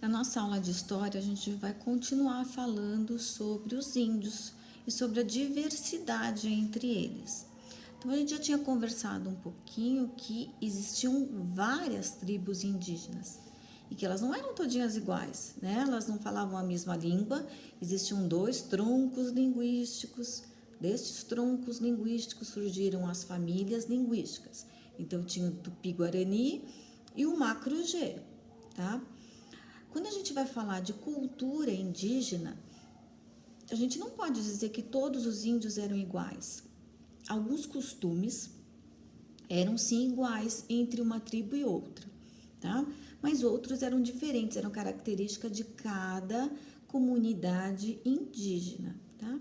Na nossa aula de história, a gente vai continuar falando sobre os índios e sobre a diversidade entre eles. Então, a gente já tinha conversado um pouquinho que existiam várias tribos indígenas e que elas não eram todinhas iguais, né? Elas não falavam a mesma língua, existiam dois troncos linguísticos. Destes troncos linguísticos surgiram as famílias linguísticas. Então, tinha o Tupi-Guarani e o Macro-G, tá? Quando a gente vai falar de cultura indígena, a gente não pode dizer que todos os índios eram iguais. Alguns costumes eram sim iguais entre uma tribo e outra, tá? Mas outros eram diferentes, eram características de cada comunidade indígena, tá?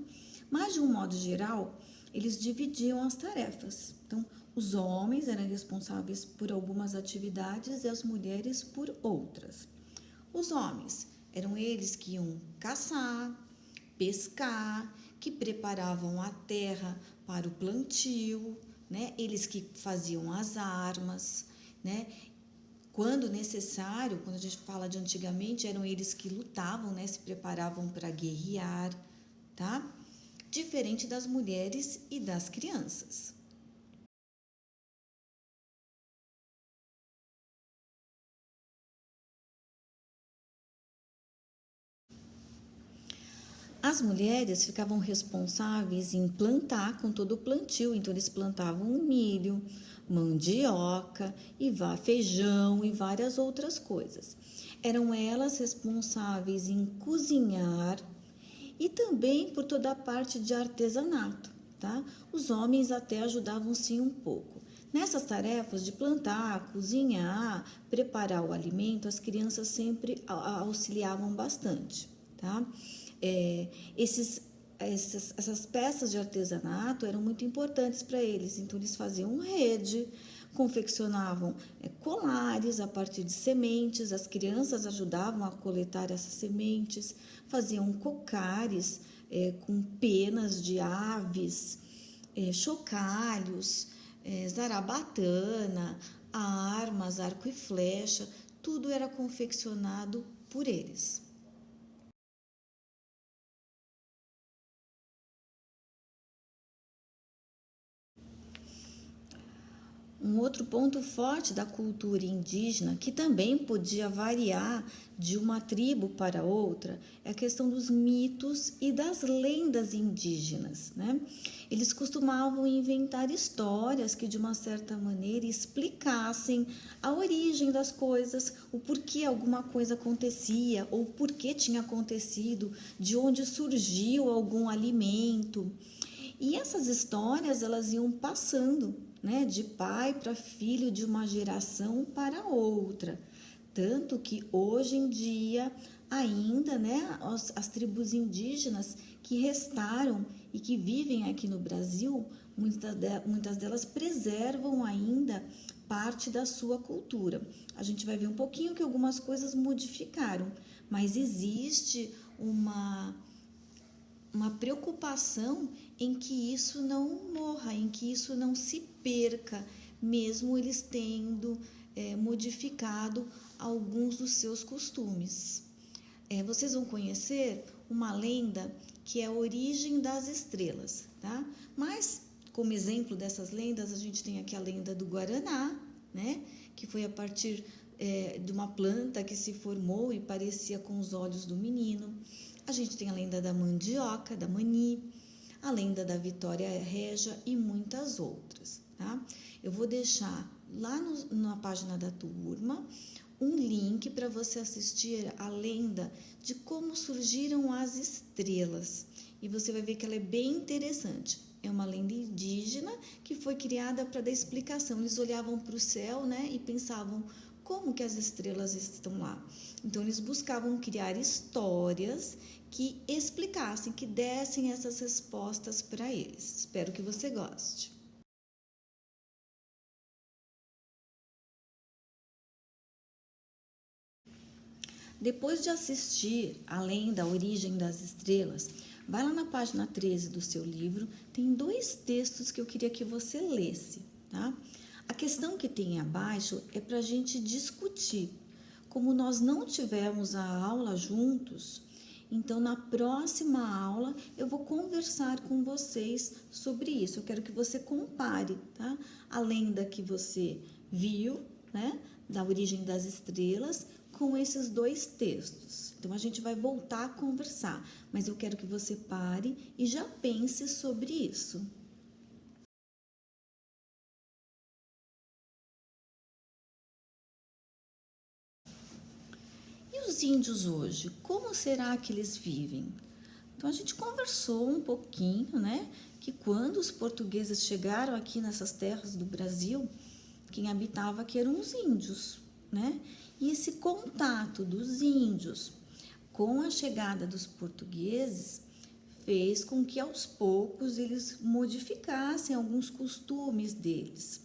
Mas de um modo geral, eles dividiam as tarefas. Então, os homens eram responsáveis por algumas atividades e as mulheres por outras. Os homens eram eles que iam caçar, pescar, que preparavam a terra para o plantio, né? Eles que faziam as armas, né? Quando necessário, quando a gente fala de antigamente, eram eles que lutavam, né? Se preparavam para guerrear, tá? Diferente das mulheres e das crianças. As mulheres ficavam responsáveis em plantar com todo o plantio, então eles plantavam milho, mandioca, e feijão e várias outras coisas. Eram elas responsáveis em cozinhar e também por toda a parte de artesanato, tá? Os homens até ajudavam sim um pouco. Nessas tarefas de plantar, cozinhar, preparar o alimento, as crianças sempre auxiliavam bastante, tá? Essas peças de artesanato eram muito importantes para eles, então eles faziam rede, confeccionavam colares a partir de sementes, as crianças ajudavam a coletar essas sementes, faziam cocares com penas de aves, chocalhos, zarabatana, armas, arco e flecha, tudo era confeccionado por eles. Um outro ponto forte da cultura indígena, que também podia variar de uma tribo para outra, é a questão dos mitos e das lendas indígenas, né? Eles costumavam inventar histórias que, de uma certa maneira, explicassem a origem das coisas, o porquê alguma coisa acontecia, ou por que tinha acontecido, de onde surgiu algum alimento. E essas histórias elas iam passando, né, de pai para filho, de uma geração para outra. Tanto que hoje em dia ainda, né, as tribos indígenas que restaram e que vivem aqui no Brasil, muitas delas preservam ainda parte da sua cultura. A gente vai ver um pouquinho que algumas coisas modificaram, mas existe uma preocupação em que isso não morra, em que isso não se perca, mesmo eles tendo modificado alguns dos seus costumes. Vocês vão conhecer uma lenda que é a origem das estrelas, tá? Mas, como exemplo dessas lendas, a gente tem aqui a lenda do Guaraná, né? Que foi a partir de uma planta que se formou e parecia com os olhos do menino. A gente tem a lenda da mandioca, da mani, a lenda da Vitória Régia e muitas outras, tá? Eu vou deixar lá na página da turma um link para você assistir a lenda de como surgiram as estrelas. E você vai ver que ela é bem interessante. É uma lenda indígena que foi criada para dar explicação. Eles olhavam para o céu, né, e pensavam como que as estrelas estão lá. Então eles buscavam criar histórias que explicassem, que dessem essas respostas para eles. Espero que você goste. Depois de assistir Além da Origem das Estrelas, vai lá na página 13 do seu livro, tem dois textos que eu queria que você lesse, tá? A questão que tem abaixo é para a gente discutir Como nós não tivemos a aula juntos, então na próxima aula eu vou conversar com vocês sobre isso. Eu quero que você compare, tá? A lenda que você viu, né, da origem das estrelas, com esses dois textos. Então a gente vai voltar a conversar, mas eu quero que você pare e já pense sobre isso. E os índios hoje, como será que eles vivem? Então a gente conversou um pouquinho, né, que quando os portugueses chegaram aqui nessas terras do Brasil, quem habitava aqui eram os índios, né? E esse contato dos índios com a chegada dos portugueses fez com que aos poucos eles modificassem alguns costumes deles.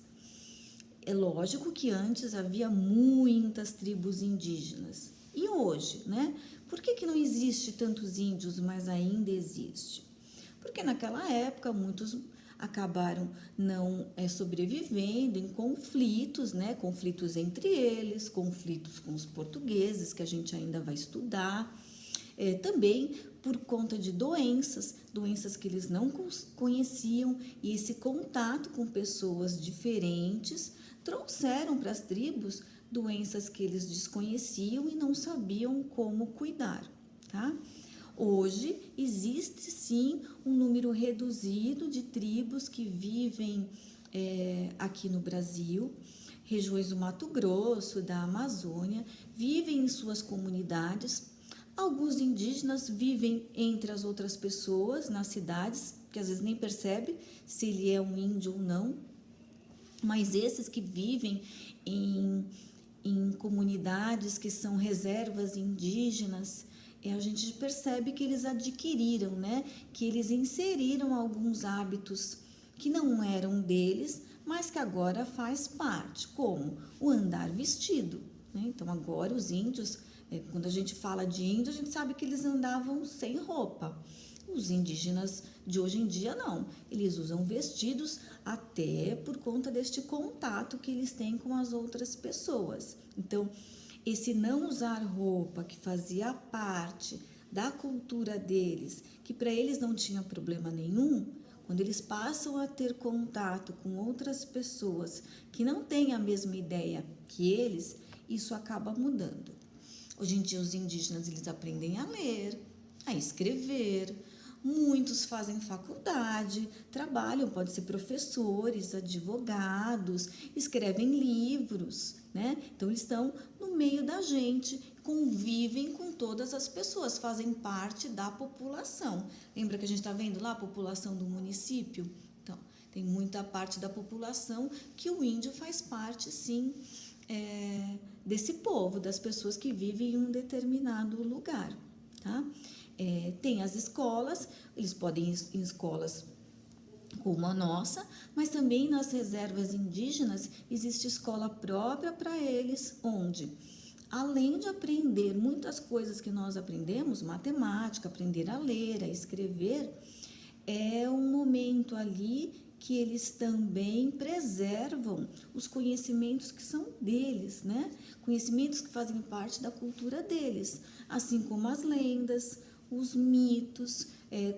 É lógico que antes havia muitas tribos indígenas. E hoje, né? Por que não existe tantos índios, mas ainda existe? Porque naquela época muitos acabaram não sobrevivendo em conflitos, né? Conflitos entre eles, conflitos com os portugueses, que a gente ainda vai estudar. Também por conta de doenças que eles não conheciam, e esse contato com pessoas diferentes trouxeram para as tribos doenças que eles desconheciam e não sabiam como cuidar, tá? Hoje existe sim um número reduzido de tribos que vivem aqui no Brasil, regiões do Mato Grosso, da Amazônia, vivem em suas comunidades. Alguns indígenas vivem entre as outras pessoas nas cidades, que às vezes nem percebe se ele é um índio ou não, mas esses que vivem em comunidades que são reservas indígenas, a gente percebe que eles adquiriram, né? Que eles inseriram alguns hábitos que não eram deles, mas que agora faz parte, como o andar vestido, né? Então agora os índios, quando a gente fala de índio, a gente sabe que eles andavam sem roupa. Os indígenas de hoje em dia não, eles usam vestidos até por conta deste contato que eles têm com as outras pessoas. Então, esse não usar roupa que fazia parte da cultura deles, que para eles não tinha problema nenhum, quando eles passam a ter contato com outras pessoas que não têm a mesma ideia que eles, isso acaba mudando. Hoje em dia os indígenas eles aprendem a ler, a escrever, muitos fazem faculdade, trabalham, podem ser professores, advogados, escrevem livros, né? Então eles estão no meio da gente, convivem com todas as pessoas, fazem parte da população. Lembra que a gente está vendo lá a população do município? Então, tem muita parte da população que o índio faz parte, sim, desse povo, das pessoas que vivem em um determinado lugar, tá? Tem as escolas, eles podem ir em escolas como a nossa, mas também nas reservas indígenas existe escola própria para eles, onde, além de aprender muitas coisas que nós aprendemos, matemática, aprender a ler, a escrever, é um momento ali que eles também preservam os conhecimentos que são deles, né? Conhecimentos que fazem parte da cultura deles, assim como as lendas, os mitos,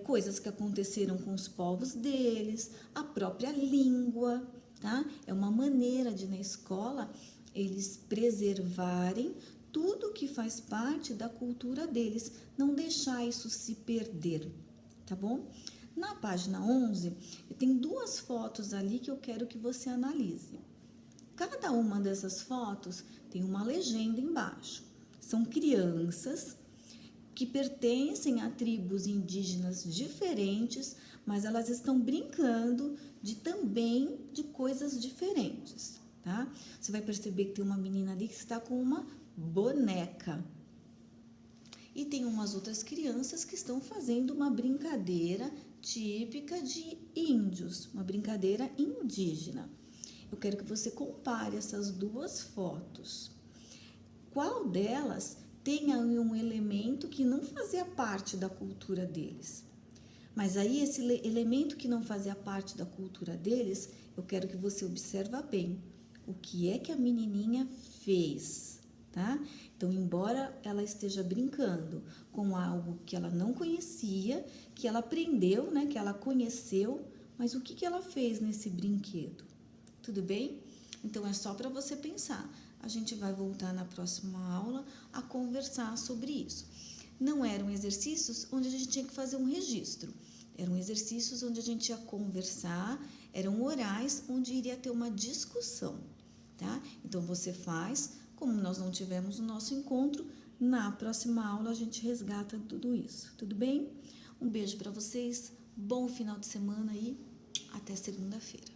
coisas que aconteceram com os povos deles, a própria língua, tá? É uma maneira de, na escola, eles preservarem tudo que faz parte da cultura deles, não deixar isso se perder, tá bom? Na página 11, tem duas fotos ali que eu quero que você analise. Cada uma dessas fotos tem uma legenda embaixo. São crianças que pertencem a tribos indígenas diferentes, mas elas estão brincando também de coisas diferentes, tá? Você vai perceber que tem uma menina ali que está com uma boneca. E tem umas outras crianças que estão fazendo uma brincadeira típica de índios, uma brincadeira indígena. Eu quero que você compare essas duas fotos. Qual delas tem um elemento que não fazia parte da cultura deles? Mas aí esse elemento que não fazia parte da cultura deles, eu quero que você observe bem. O que é que a menininha fez, tá? Então, embora ela esteja brincando com algo que ela não conhecia, que ela aprendeu, né, que ela conheceu, mas o que ela fez nesse brinquedo? Tudo bem? Então, é só para você pensar. A gente vai voltar na próxima aula a conversar sobre isso. Não eram exercícios onde a gente tinha que fazer um registro. Eram exercícios onde a gente ia conversar, eram orais onde iria ter uma discussão, tá? Então, você faz, como nós não tivemos o nosso encontro, na próxima aula a gente resgata tudo isso, tudo bem? Um beijo para vocês, bom final de semana e até segunda-feira.